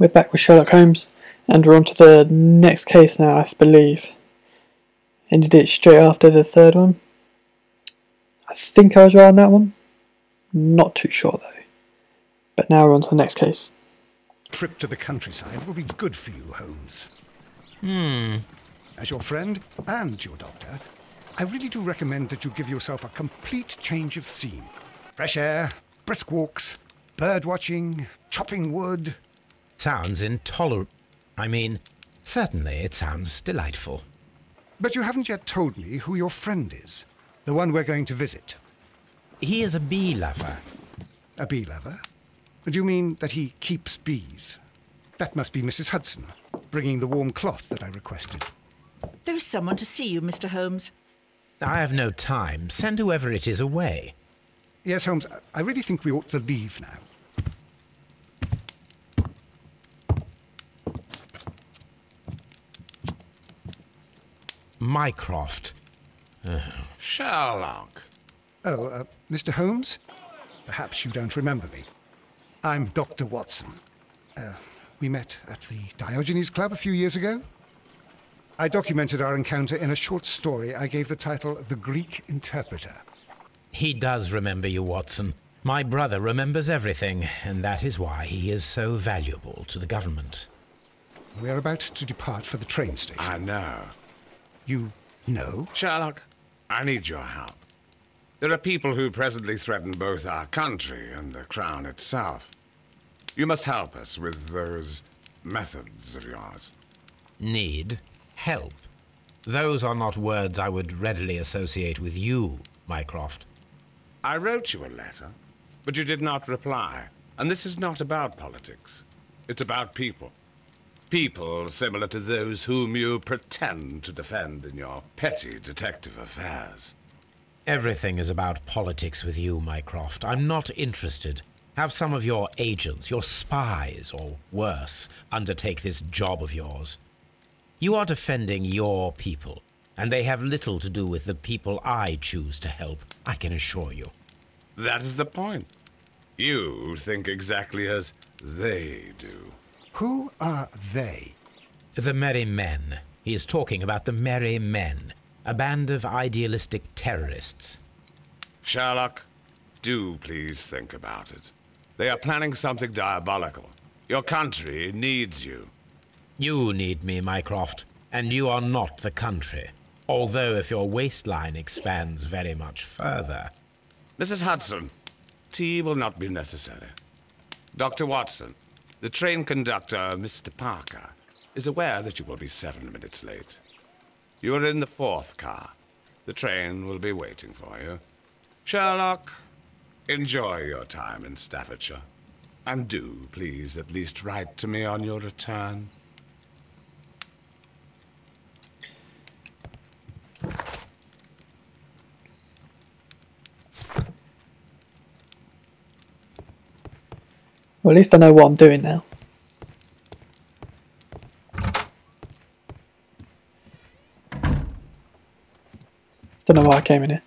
we're back with Sherlock Holmes, and we're on to the next case now, I believe. Ended it straight after the third one. I think I was right on that one. Not too sure though. But now we're on to the next case. Trip to the countryside will be good for you, Holmes. As your friend and your doctor, I really do recommend that you give yourself a complete change of scene. Fresh air, brisk walks, bird watching, chopping wood. Sounds intolerable. I mean, certainly it sounds delightful. But you haven't yet told me who your friend is, the one we're going to visit. He is a bee lover. A bee lover? Do you mean that he keeps bees? That must be Mrs. Hudson, bringing the warm cloth that I requested. There is someone to see you, Mr. Holmes. I have no time. Send whoever it is away. Yes, Holmes, I really think we ought to leave now. Mycroft. Sherlock. Oh, Mr. Holmes? Perhaps you don't remember me. I'm Dr. Watson. We met at the Diogenes Club a few years ago. I documented our encounter in a short story I gave the title The Greek Interpreter. He does remember you, Watson. My brother remembers everything, and that is why he is so valuable to the government. We are about to depart for the train station. I know. You know? Sherlock, I need your help. There are people who presently threaten both our country and the Crown itself. You must help us with those methods of yours. Need? Help? Those are not words I would readily associate with you, Mycroft. I wrote you a letter, but you did not reply. And this is not about politics. It's about people. People similar to those whom you pretend to defend in your petty detective affairs. Everything is about politics with you, Mycroft. I'm not interested. Have some of your agents, your spies, or worse, undertake this job of yours. You are defending your people, and they have little to do with the people I choose to help, I can assure you. That is the point. You think exactly as they do. Who are they? The Merry Men. He is talking about the Merry Men, a band of idealistic terrorists. Sherlock, do please think about it. They are planning something diabolical. Your country needs you. You need me, Mycroft, and you are not the country. Although if your waistline expands very much further. Mrs. Hudson, tea will not be necessary. Dr. Watson, the train conductor, Mr. Parker, is aware that you will be 7 minutes late. You are in the 4th car. The train will be waiting for you. Sherlock, enjoy your time in Staffordshire. And do, please, at least write to me on your return. Well, at least I know what I'm doing now. Don't know why I came in here.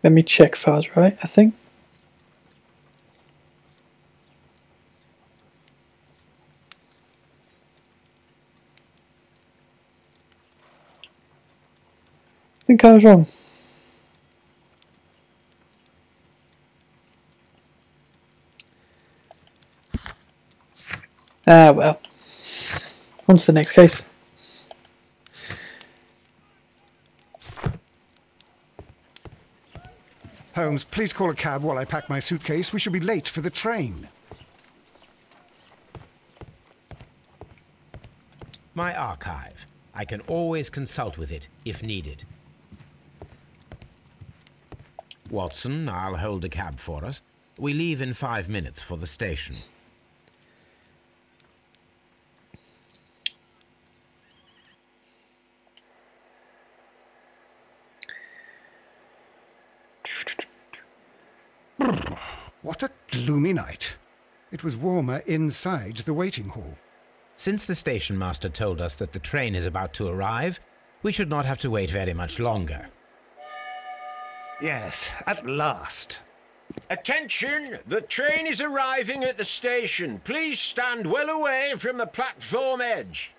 Let me check if I was right, I think. I think I was wrong. Ah, well. On to the next case. Holmes, please call a cab while I pack my suitcase. We shall be late for the train. My archive. I can always consult with it, if needed. Watson, I'll hold a cab for us. We leave in 5 minutes for the station. What a gloomy night. It was warmer inside the waiting hall. Since the station master told us that the train is about to arrive, we should not have to wait very much longer. Yes, at last. Attention! The train is arriving at the station. Please stand well away from the platform edge.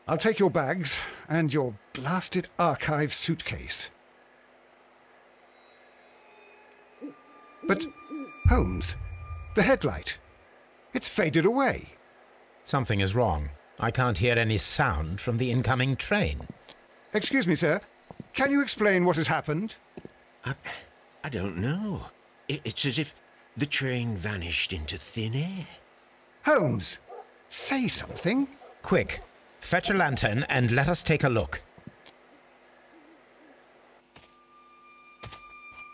I'll take your bags and your blasted archive suitcase. But, Holmes, the headlight. It's faded away. Something is wrong. I can't hear any sound from the incoming train. Excuse me, sir. Can you explain what has happened? I don't know. It's as if the train vanished into thin air. Holmes, say something. Quick, fetch a lantern and let us take a look.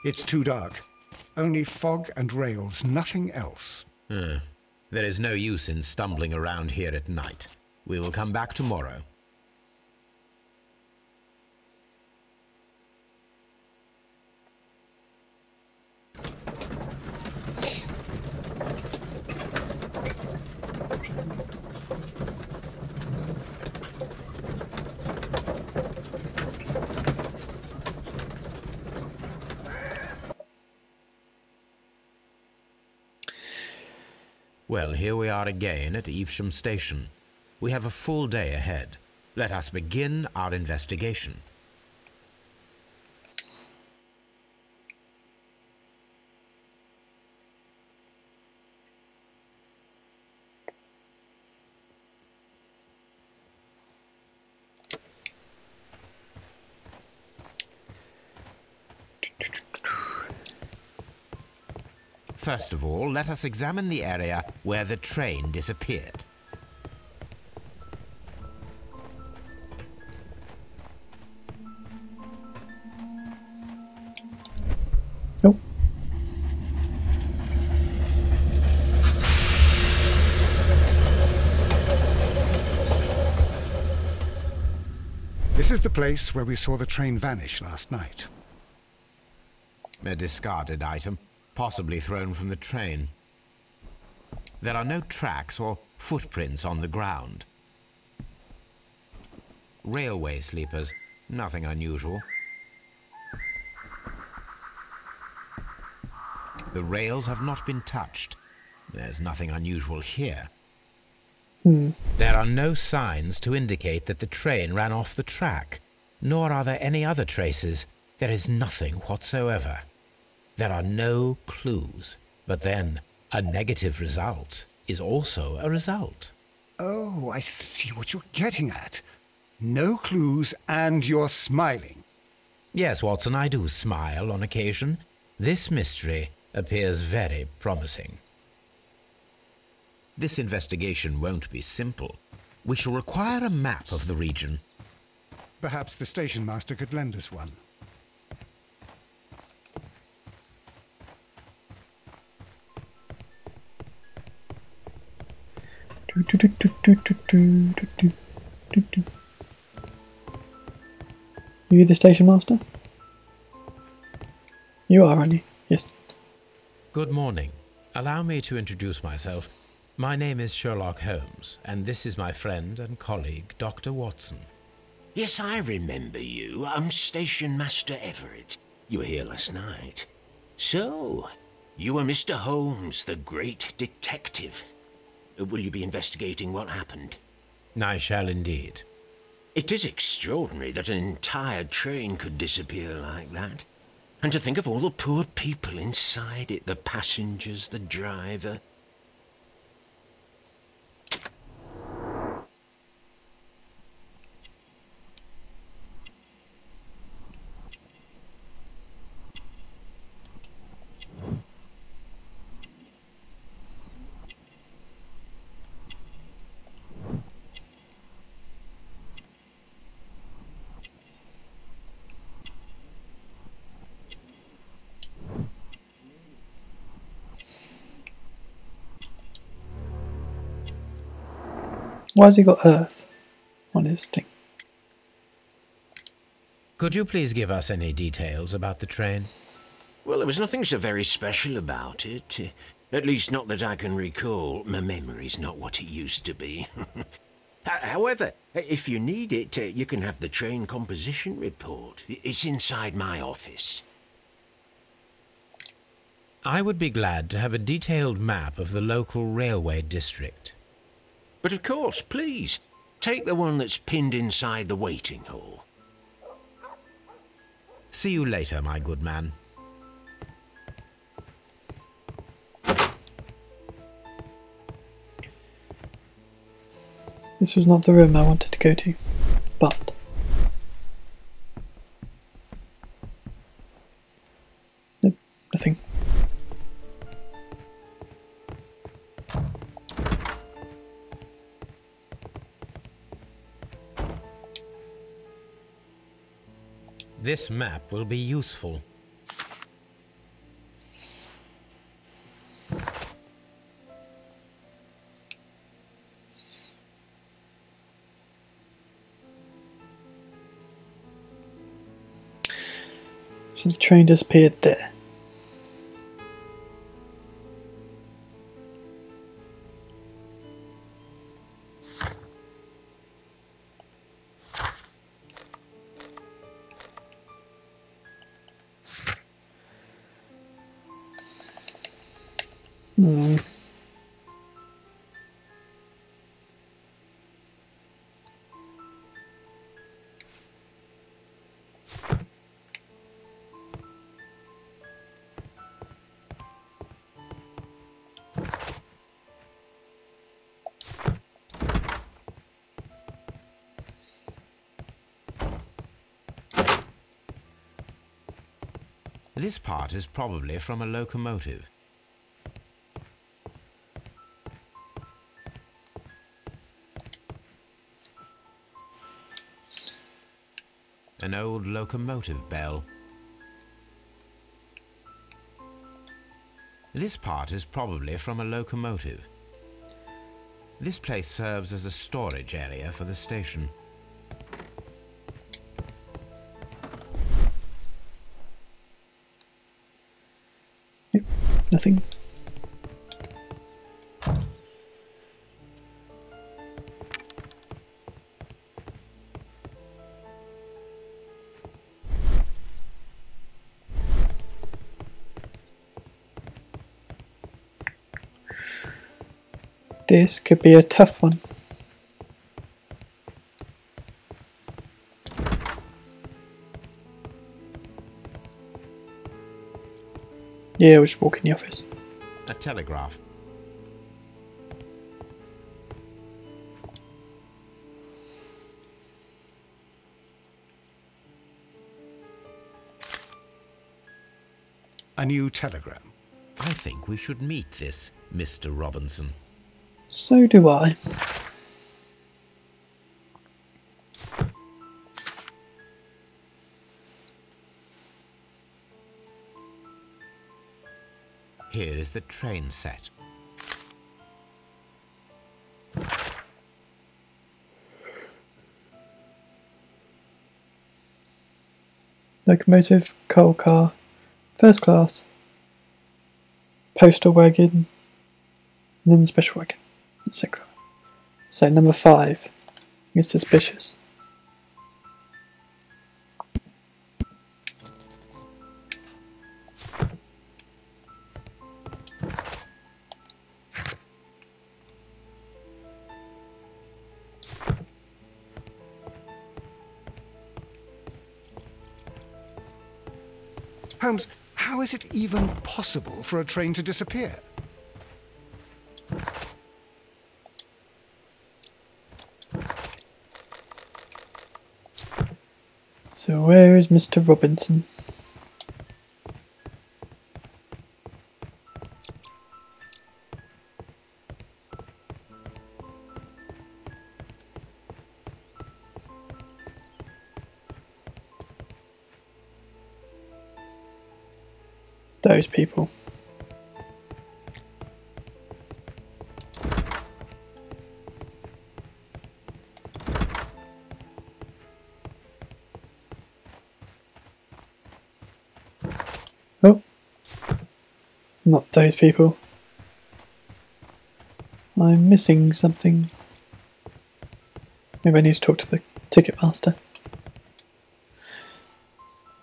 It's too dark. Only fog and rails, nothing else. There is no use in stumbling around here at night. We will come back tomorrow. Well, here we are again at Evesham Station. We have a full day ahead. Let us begin our investigation. First of all, let us examine the area where the train disappeared. Oh. This is the place where we saw the train vanish last night. A discarded item, possibly thrown from the train. There are no tracks or footprints on the ground. Railway sleepers, nothing unusual. The rails have not been touched. There's nothing unusual here. There are no signs to indicate that the train ran off the track, nor are there any other traces. There is nothing whatsoever. There are no clues. But then, a negative result is also a result. Oh, I see what you're getting at. No clues and you're smiling. Yes, Watson, I do smile on occasion. This mystery appears very promising. This investigation won't be simple. We shall require a map of the region. Perhaps the station master could lend us one. You the station master? You are, aren't you? Yes. Good morning. Allow me to introduce myself. My name is Sherlock Holmes, and this is my friend and colleague, Dr. Watson. Yes, I remember you. I'm Station Master Everett. You were here last night. So, you were Mr. Holmes, the great detective. Will you be investigating what happened? I shall indeed. It is extraordinary that an entire train could disappear like that. And to think of all the poor people inside it, the passengers, the driver. Why has he got Earth on his thing? Could you please give us any details about the train? Well, there was nothing so very special about it. At least not that I can recall. My memory's not what it used to be. However, if you need it, you can have the train composition report. It's inside my office. I would be glad to have a detailed map of the local railway district. But of course, please, take the one that's pinned inside the waiting hall. See you later, my good man. This was not the room I wanted to go to, but nope, nothing. This map will be useful. Since the train disappeared there. This part is probably from a locomotive. An old locomotive bell. This part is probably from a locomotive. This place serves as a storage area for the station. Yep, nothing. This could be a tough one. Yeah, we'll just walk in the office. A telegraph. A new telegram. I think we should meet this Mr. Robinson. So do I. Here is the train set. Locomotive, coal car, first class, postal wagon, and then special wagon, etc. So number 5 is suspicious. Holmes, how is it even possible for a train to disappear? So where is Mr. Robinson? Those people. Oh, not those people. I'm missing something. Maybe I need to talk to the ticket master.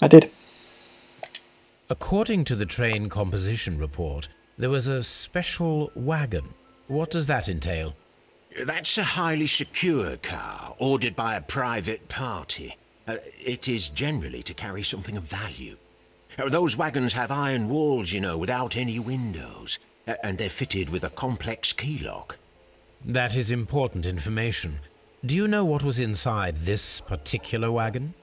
I did. According to the train composition report, there was a special wagon. What does that entail? That's a highly secure car, ordered by a private party. It is generally to carry something of value. Those wagons have iron walls, you know, without any windows. And they're fitted with a complex key lock. That is important information. Do you know what was inside this particular wagon?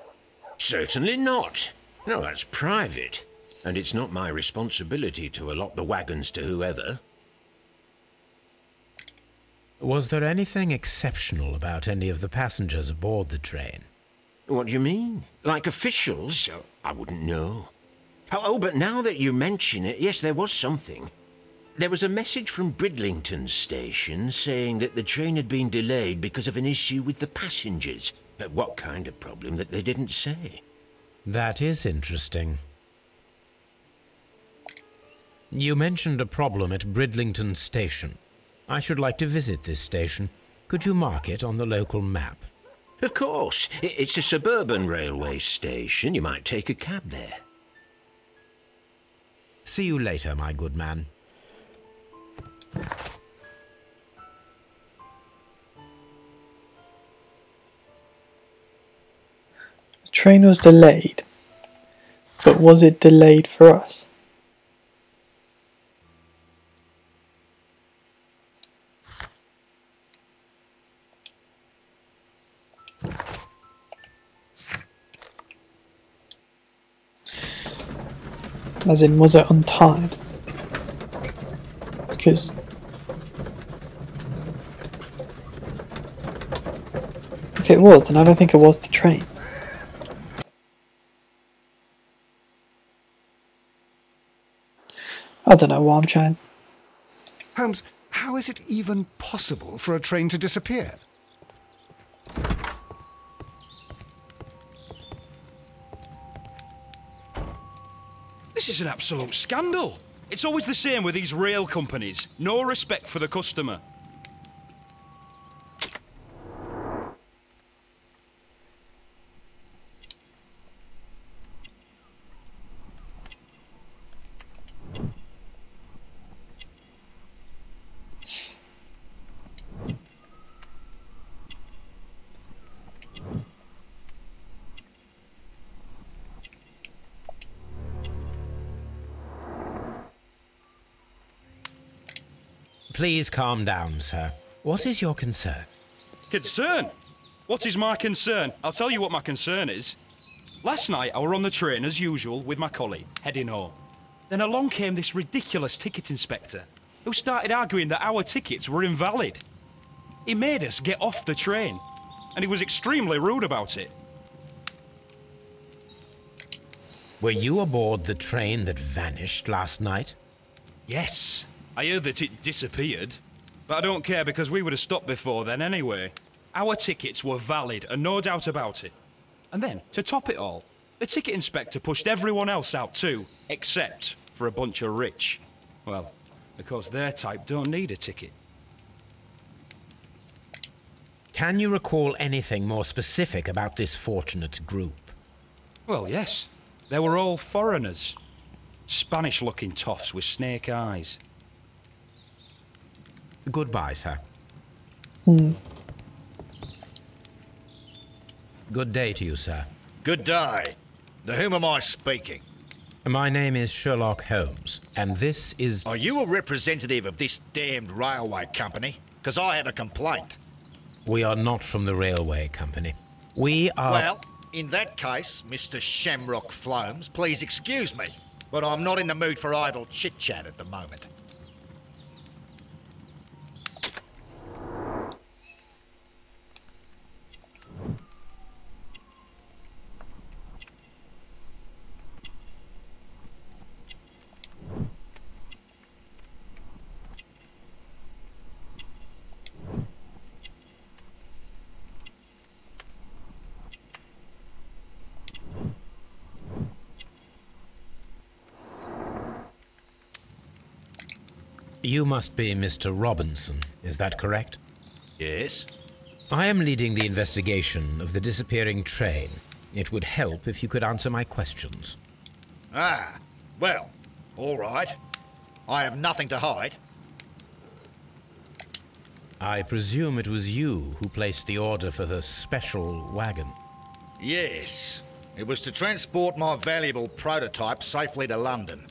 Certainly not. No, that's private. And it's not my responsibility to allot the wagons to whoever. Was there anything exceptional about any of the passengers aboard the train? What do you mean? Like officials? I wouldn't know. Oh, but now that you mention it, yes, there was something. There was a message from Bridlington station saying that the train had been delayed because of an issue with the passengers. What kind of problem that they didn't say? That is interesting. You mentioned a problem at Bridlington station. I should like to visit this station. Could you mark it on the local map? Of course. It's a suburban railway station. You might take a cab there. See you later, my good man. The train was delayed, but was it delayed for us? As in, was it on time? Because if it was, then I don't think it was the train. I don't know why I'm trying. Holmes, how is it even possible for a train to disappear? This is an absolute scandal. It's always the same with these rail companies. No respect for the customer. Please calm down, sir. What is your concern? Concern? What is my concern? I'll tell you what my concern is. Last night I were on the train as usual with my colleague, heading home. Then along came this ridiculous ticket inspector, who started arguing that our tickets were invalid. He made us get off the train, and he was extremely rude about it. Were you aboard the train that vanished last night? Yes, I heard that it disappeared. But I don't care because we would have stopped before then anyway. Our tickets were valid and no doubt about it. And then, to top it all, the ticket inspector pushed everyone else out too, except for a bunch of rich. Well, because their type don't need a ticket. Can you recall anything more specific about this fortunate group? Well, yes. They were all foreigners. Spanish-looking toffs with snake eyes. Goodbye, sir. Good day to you, sir. Good day. To whom am I speaking? My name is Sherlock Holmes, and this is... Are you a representative of this damned railway company? Because I have a complaint. We are not from the railway company. We are... Well, in that case, Mr. Shamrock Flomes, please excuse me, but I'm not in the mood for idle chit-chat at the moment. You must be Mr. Robinson, is that correct? Yes? I am leading the investigation of the disappearing train. It would help if you could answer my questions. Ah, well, all right. I have nothing to hide. I presume it was you who placed the order for the special wagon. Yes. It was to transport my valuable prototype safely to London.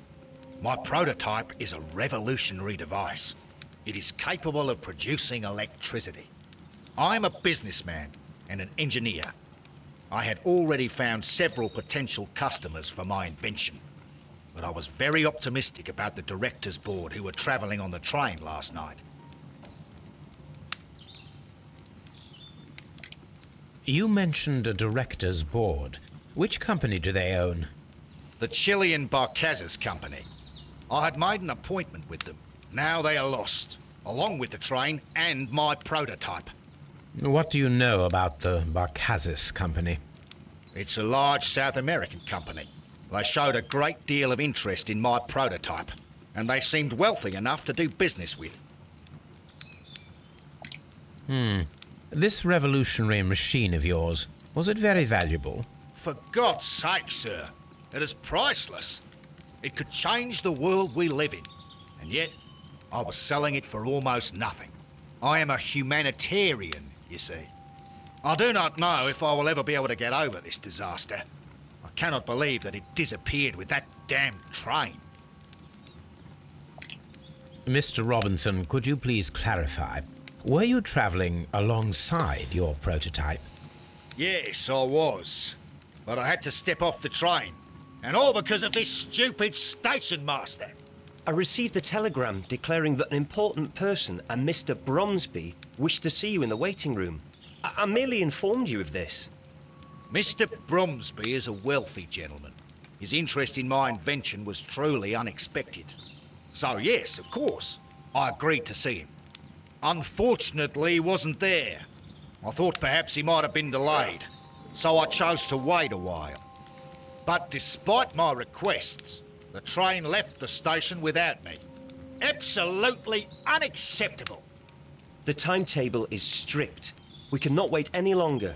My prototype is a revolutionary device. It is capable of producing electricity. I'm a businessman and an engineer. I had already found several potential customers for my invention, but I was very optimistic about the directors' board who were travelling on the train last night. You mentioned a directors' board. Which company do they own? The Chilean Barcazes Company. I had made an appointment with them. Now they are lost, along with the train and my prototype. What do you know about the Barcazes Company? It's a large South American company. They showed a great deal of interest in my prototype, and they seemed wealthy enough to do business with. This revolutionary machine of yours, was it very valuable? For God's sake, sir, it is priceless. It could change the world we live in, and yet I was selling it for almost nothing. I am a humanitarian, you see. I do not know if I will ever be able to get over this disaster. I cannot believe that it disappeared with that damned train. Mr. Robinson, could you please clarify? Were you travelling alongside your prototype? Yes, I was. But I had to step off the train. And all because of this stupid station master. I received a telegram declaring that an important person, a Mr. Bromsby, wished to see you in the waiting room. I merely informed you of this. Mr. Bromsby is a wealthy gentleman. His interest in my invention was truly unexpected. So yes, of course, I agreed to see him. Unfortunately, he wasn't there. I thought perhaps he might have been delayed, so I chose to wait a while. But despite my requests, the train left the station without me. Absolutely unacceptable. The timetable is strict. We cannot wait any longer.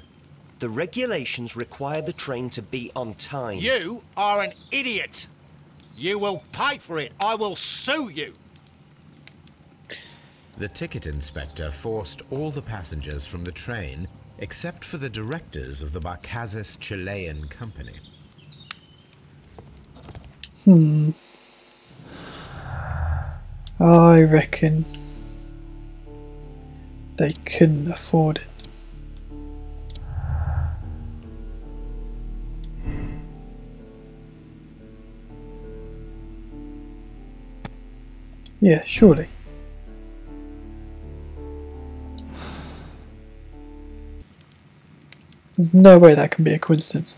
The regulations require the train to be on time. You are an idiot. You will pay for it. I will sue you. The ticket inspector forced all the passengers from the train except for the directors of the Barcazes Chilean Company. I reckon they couldn't afford it. Yeah, surely. There's no way that can be a coincidence.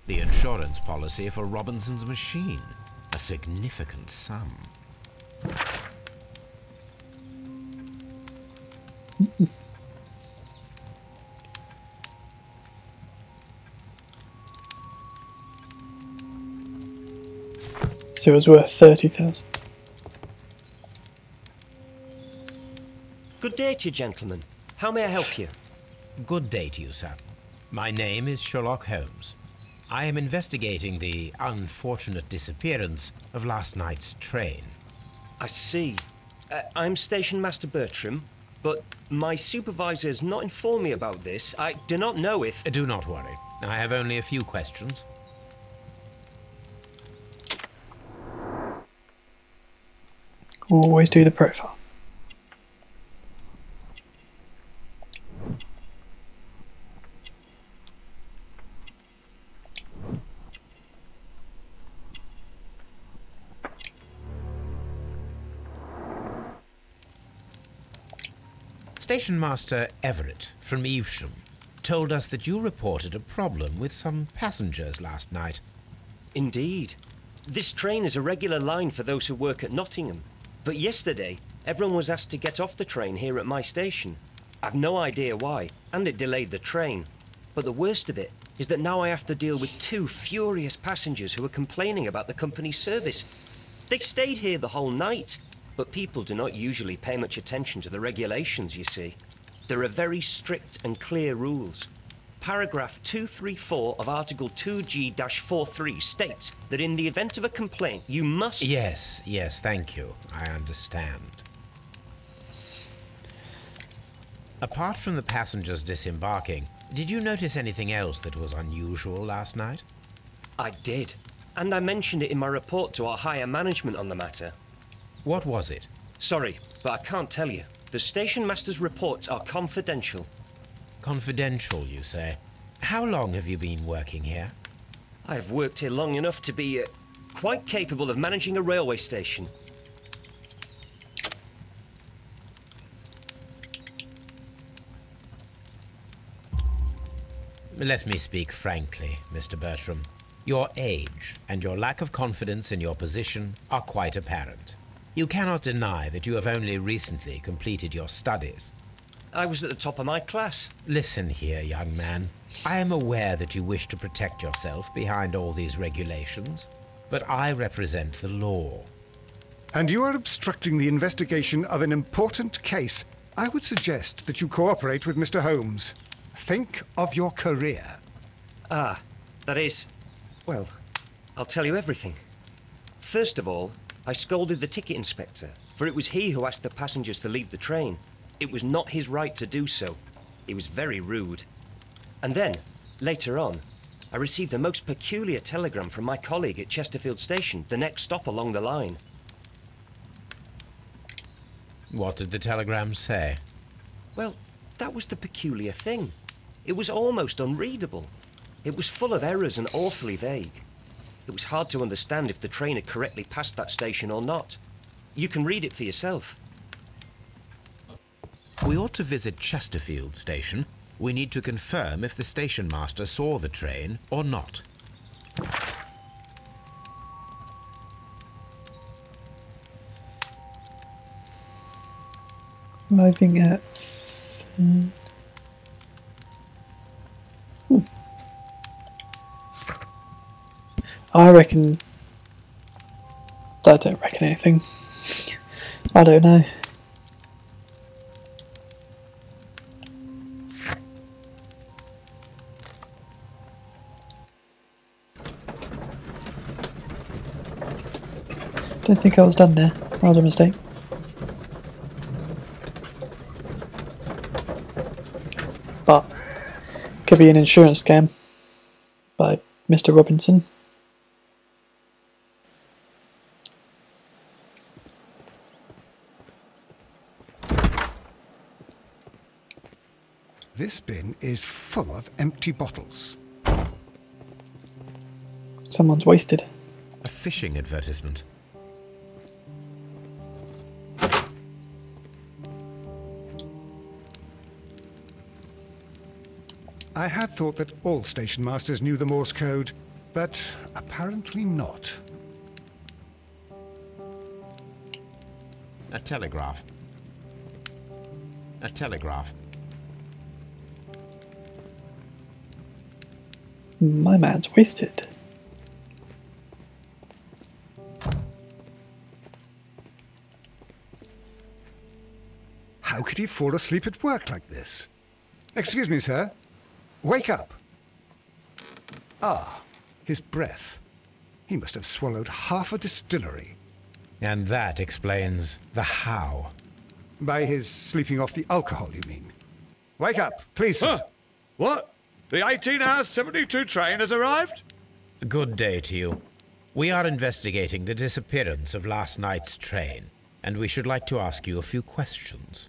The insurance policy for Robinson's machine. A significant sum. So it was worth 30,000. Good day to you, gentlemen. How may I help you? Good day to you, sir. My name is Sherlock Holmes. I am investigating the unfortunate disappearance of last night's train. I see. I'm Station Master Bertram, but my supervisor has not informed me about this. I do not know if... Do not worry. I have only a few questions. Always do the profile. Station Master Everett from Evesham told us that you reported a problem with some passengers last night. Indeed. This train is a regular line for those who work at Nottingham. But yesterday, Everyone was asked to get off the train here at my station. I've no idea why, and it delayed the train. But the worst of it is that now I have to deal with 2 furious passengers who are complaining about the company's service. They stayed here the whole night, but people do not usually pay much attention to the regulations, you see. There are very strict and clear rules. Paragraph 234 of Article 2G-43 states that in the event of a complaint, you must... Yes, thank you. I understand. Apart from the passengers disembarking, did you notice anything else that was unusual last night? I did, and I mentioned it in my report to our higher management on the matter. What was it? Sorry, but I can't tell you. The station master's reports are confidential. Confidential, you say? How long have you been working here? I have worked here long enough to be quite capable of managing a railway station. Let me speak frankly, Mr. Bertram. Your age and your lack of confidence in your position are quite apparent. You cannot deny that you have only recently completed your studies. I was at the top of my class. Listen here, young man. I am aware that you wish to protect yourself behind all these regulations, but I represent the law. And you are obstructing the investigation of an important case. I would suggest that you cooperate with Mr. Holmes. Think of your career. Ah, that is... Well, I'll tell you everything. First of all, I scolded the ticket inspector, for it was he who asked the passengers to leave the train. It was not his right to do so. He was very rude. And then, later on, I received a most peculiar telegram from my colleague at Chesterfield Station, the next stop along the line. What did the telegram say? Well, that was the peculiar thing. It was almost unreadable. It was full of errors and awfully vague. It was hard to understand if the train had correctly passed that station or not. You can read it for yourself. We ought to visit Chesterfield Station. We need to confirm if the station master saw the train or not. Arriving at... I reckon... I don't reckon anything. I don't know. Don't think I was done there. That was a mistake. But could be an insurance scam by Mr. Robinson. This bin is full of empty bottles. Someone's wasted. A fishing advertisement. I had thought that all station masters knew the Morse code, but apparently not. A telegraph. A telegraph. My man's wasted. How could he fall asleep at work like this? Excuse me, sir. Wake up. Ah, his breath. He must have swallowed half a distillery. And that explains the how. By his sleeping off the alcohol, you mean? Wake up, please, sir. Huh? What? The 18-hour 72 train has arrived? Good day to you. We are investigating the disappearance of last night's train, and we should like to ask you a few questions.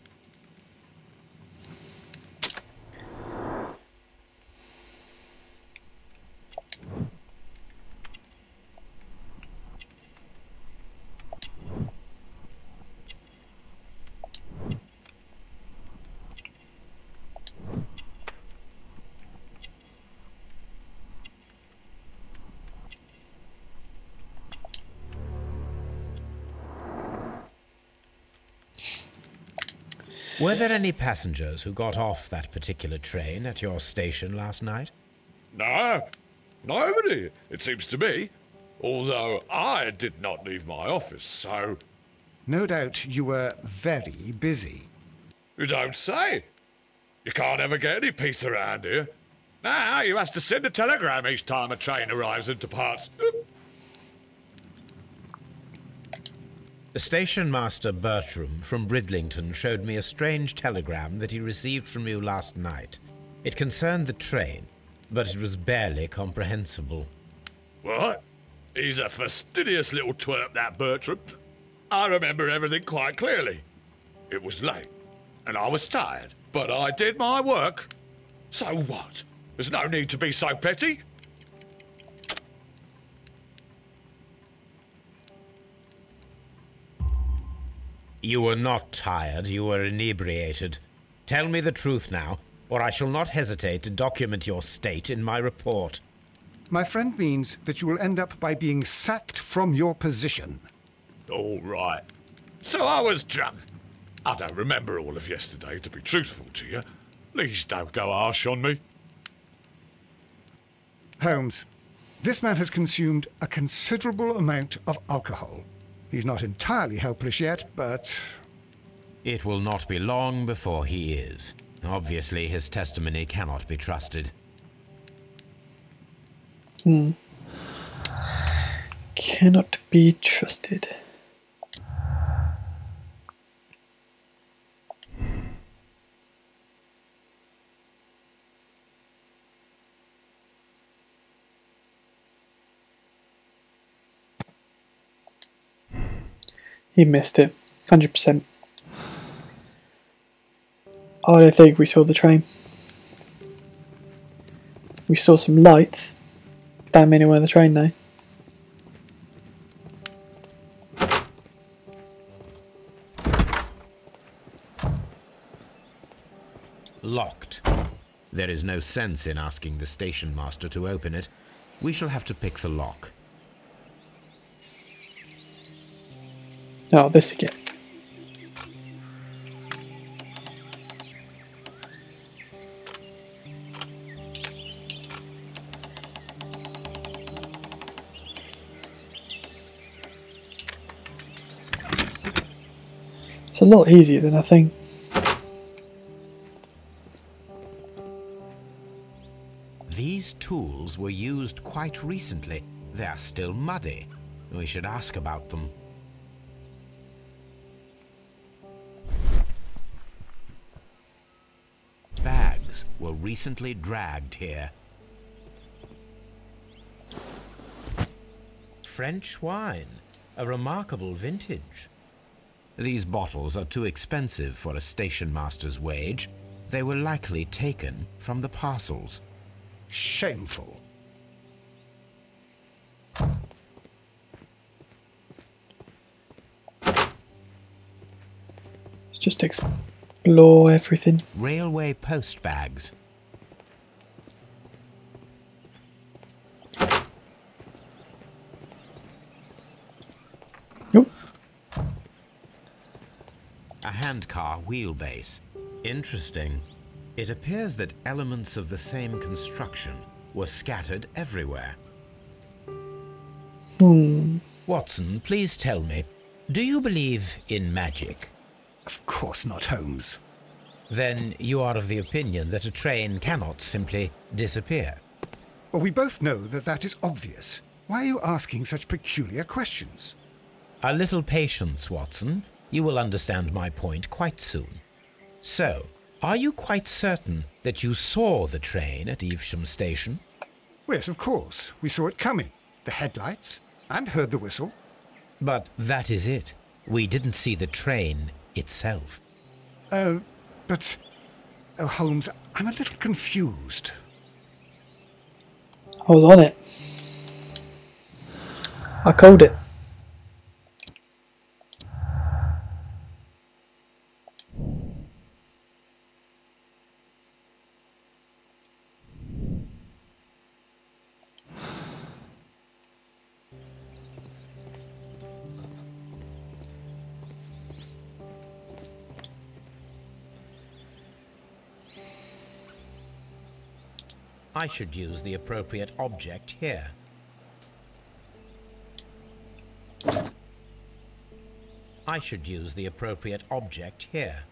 Were there any passengers who got off that particular train at your station last night? No, nobody, it seems to me. Although I did not leave my office, so... No doubt you were very busy. You don't say. You can't ever get any peace around here. Now you have to send a telegram each time a train arrives and departs. Station Master Bertram from Bridlington showed me a strange telegram that he received from you last night. It concerned the train, but it was barely comprehensible. What? He's a fastidious little twerp, that Bertram. I remember everything quite clearly. It was late, and I was tired, but I did my work. So what? There's no need to be so petty. You were not tired, you were inebriated. Tell me the truth now, or I shall not hesitate to document your state in my report. My friend means that you will end up by being sacked from your position. All right. So I was drunk. I don't remember all of yesterday, to be truthful to you. Please don't go harsh on me. Holmes, this man has consumed a considerable amount of alcohol. He's not entirely helpless yet, but... It will not be long before he is. Obviously, his testimony cannot be trusted. Cannot be trusted. He missed it, 100%. I don't think we saw the train. We saw some lights. Don't mean it went the train though. Locked. There is no sense in asking the station master to open it. We shall have to pick the lock. Oh, this again. It's a lot easier than I think. These tools were used quite recently. They are still muddy. We should ask about them. Bags were recently dragged here. French wine, a remarkable vintage. These bottles are too expensive for a station master's wage. They were likely taken from the parcels. Shameful. Let's just explore everything. Railway post bags. Nope. A handcar wheelbase. Interesting. It appears that elements of the same construction were scattered everywhere. Watson, please tell me, do you believe in magic? Of course not, Holmes. Then you are of the opinion that a train cannot simply disappear. Well, we both know that that is obvious. Why are you asking such peculiar questions? A little patience, Watson. You will understand my point quite soon. So, are you quite certain that you saw the train at Evesham Station? Yes, of course. We saw it coming. The headlights, and heard the whistle. But that is it. We didn't see the train itself. But... Oh, Holmes, I'm a little confused. I was on it. I called it. I should use the appropriate object here. I should use the appropriate object here.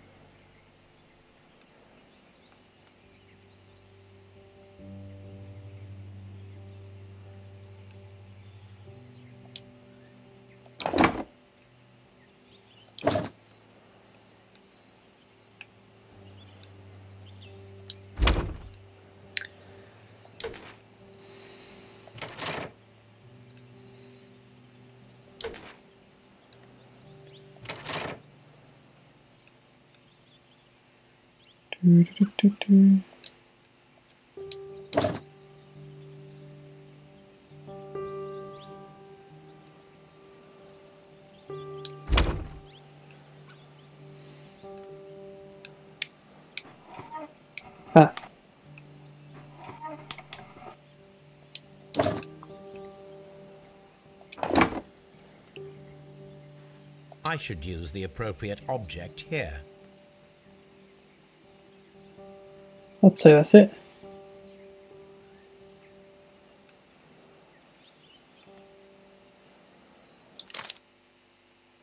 Ah. I should use the appropriate object here. I'd say that's it.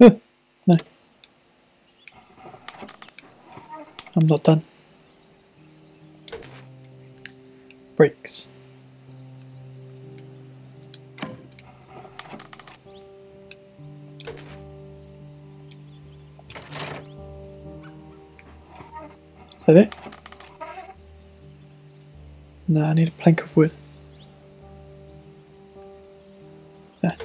Oh, no. I'm not done. Brakes. Is that it? No, I need a plank of wood. There.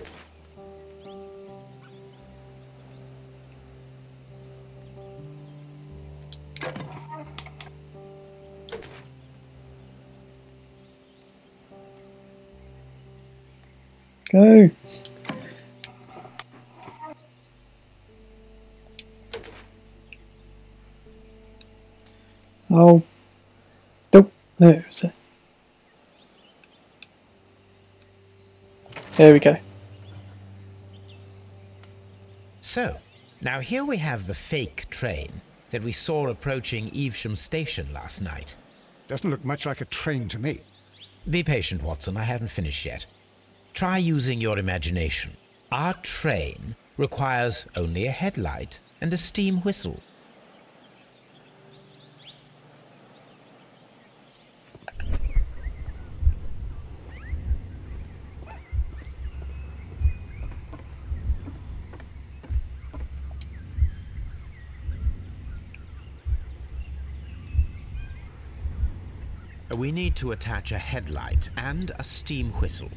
Go. Oh. Nope. There it is. There we go. So, now here we have the fake train that we saw approaching Evesham Station last night. Doesn't look much like a train to me. Be patient, Watson, I haven't finished yet. Try using your imagination. Our train requires only a headlight and a steam whistle. We need to attach a headlight and a steam whistle.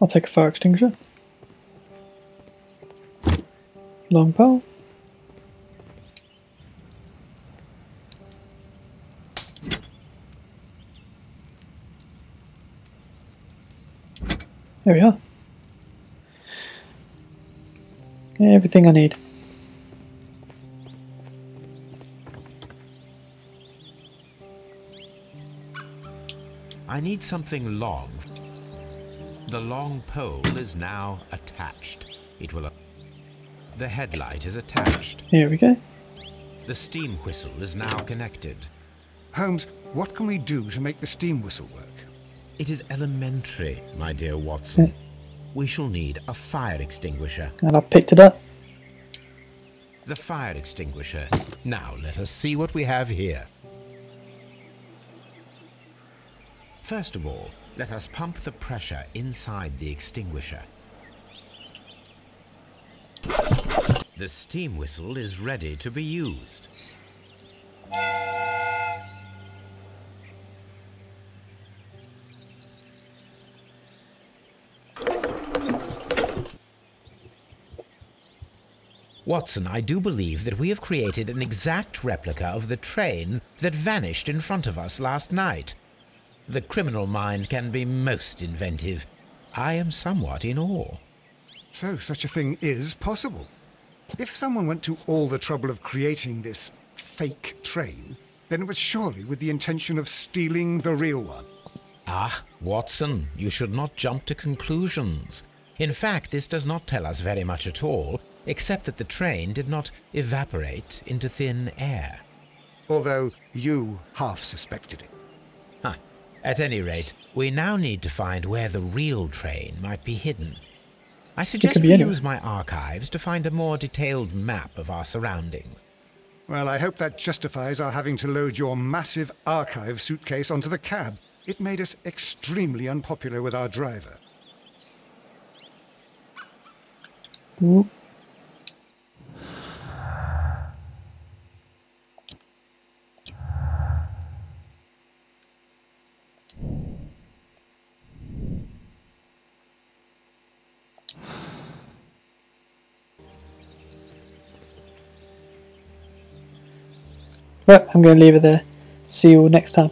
I'll take a fire extinguisher. Long pole. There we are. Everything I need. I need something long. The long pole is now attached. It will... The headlight is attached. Here we go. The steam whistle is now connected. Holmes, what can we do to make the steam whistle work? It is elementary, my dear Watson. Yeah. We shall need a fire extinguisher. And I picked it up. The fire extinguisher. Now let us see what we have here. First of all, let us pump the pressure inside the extinguisher. The steam whistle is ready to be used. Watson, I do believe that we have created an exact replica of the train that vanished in front of us last night. The criminal mind can be most inventive. I am somewhat in awe. So such a thing is possible. If someone went to all the trouble of creating this fake train, then it was surely with the intention of stealing the real one. Ah, Watson, you should not jump to conclusions. In fact, this does not tell us very much at all, except that the train did not evaporate into thin air. Although you half suspected it. Huh. At any rate, we now need to find where the real train might be hidden. I suggest we use my archives to find a more detailed map of our surroundings. Well, I hope that justifies our having to load your massive archive suitcase onto the cab. It made us extremely unpopular with our driver. Ooh. Right, I'm going to leave it there. See you all next time.